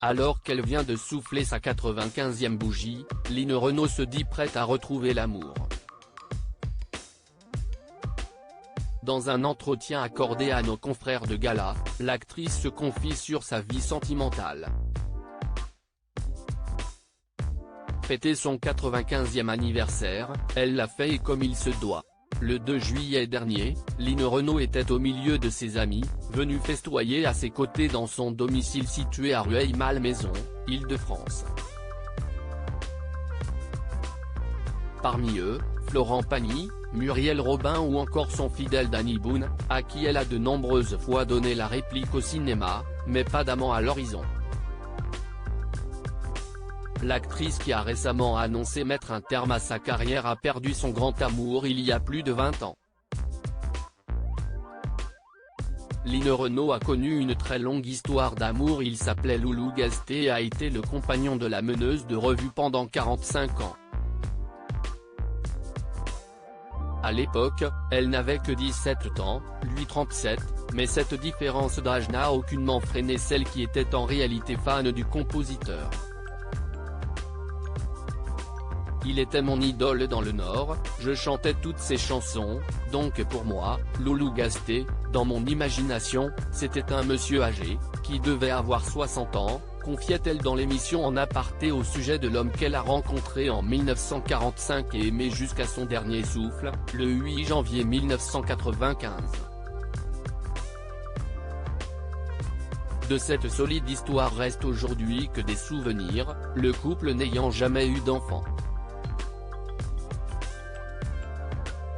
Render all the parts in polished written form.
Alors qu'elle vient de souffler sa 95e bougie, Line Renaud se dit prête à retrouver l'amour. Dans un entretien accordé à nos confrères de Gala, l'actrice se confie sur sa vie sentimentale. Fêter son 95e anniversaire, elle l'a fait et comme il se doit. Le 2 juillet dernier, Line Renaud était au milieu de ses amis, venus festoyer à ses côtés dans son domicile situé à Rueil-Malmaison, Île-de-France. Parmi eux, Florent Pagny, Muriel Robin ou encore son fidèle Danny Boone, à qui elle a de nombreuses fois donné la réplique au cinéma, mais pas d'amant à l'horizon. L'actrice qui a récemment annoncé mettre un terme à sa carrière a perdu son grand amour il y a plus de 20 ans. Line Renaud a connu une très longue histoire d'amour. Il s'appelait Loulou Gasté et a été le compagnon de la meneuse de revue pendant 45 ans. À l'époque, elle n'avait que 17 ans, lui 37, mais cette différence d'âge n'a aucunement freiné celle qui était en réalité fan du compositeur. Il était mon idole dans le Nord, je chantais toutes ses chansons, donc pour moi, Loulou Gasté, dans mon imagination, c'était un monsieur âgé, qui devait avoir 60 ans, confiait-elle dans l'émission En aparté au sujet de l'homme qu'elle a rencontré en 1945 et aimé jusqu'à son dernier souffle, le 8 janvier 1995. De cette solide histoire restent aujourd'hui que des souvenirs, le couple n'ayant jamais eu d'enfant.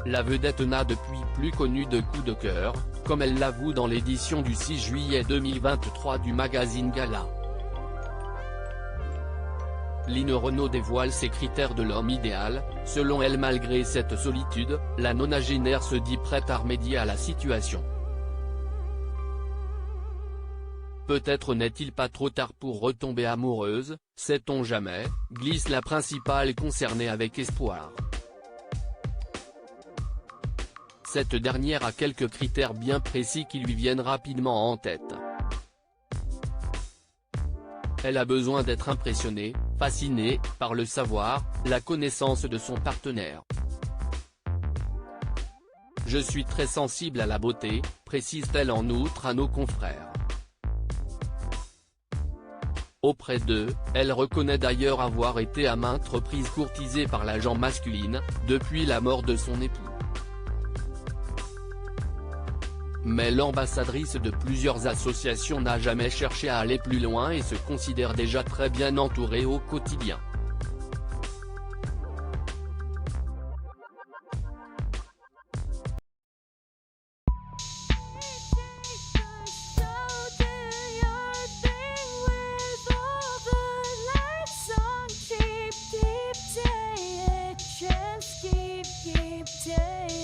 La vedette n'a depuis plus connu de coup de cœur, comme elle l'avoue dans l'édition du 6 juillet 2023 du magazine Gala. Line Renaud dévoile ses critères de l'homme idéal. Selon elle, malgré cette solitude, la nonagénaire se dit prête à remédier à la situation. Peut-être n'est-il pas trop tard pour retomber amoureuse, sait-on jamais, glisse la principale concernée avec espoir. Cette dernière a quelques critères bien précis qui lui viennent rapidement en tête. Elle a besoin d'être impressionnée, fascinée, par le savoir, la connaissance de son partenaire. Je suis très sensible à la beauté, précise-t-elle en outre à nos confrères. Auprès d'eux, elle reconnaît d'ailleurs avoir été à maintes reprises courtisée par la gent masculine, depuis la mort de son époux. Mais l'ambassadrice de plusieurs associations n'a jamais cherché à aller plus loin et se considère déjà très bien entourée au quotidien. Keep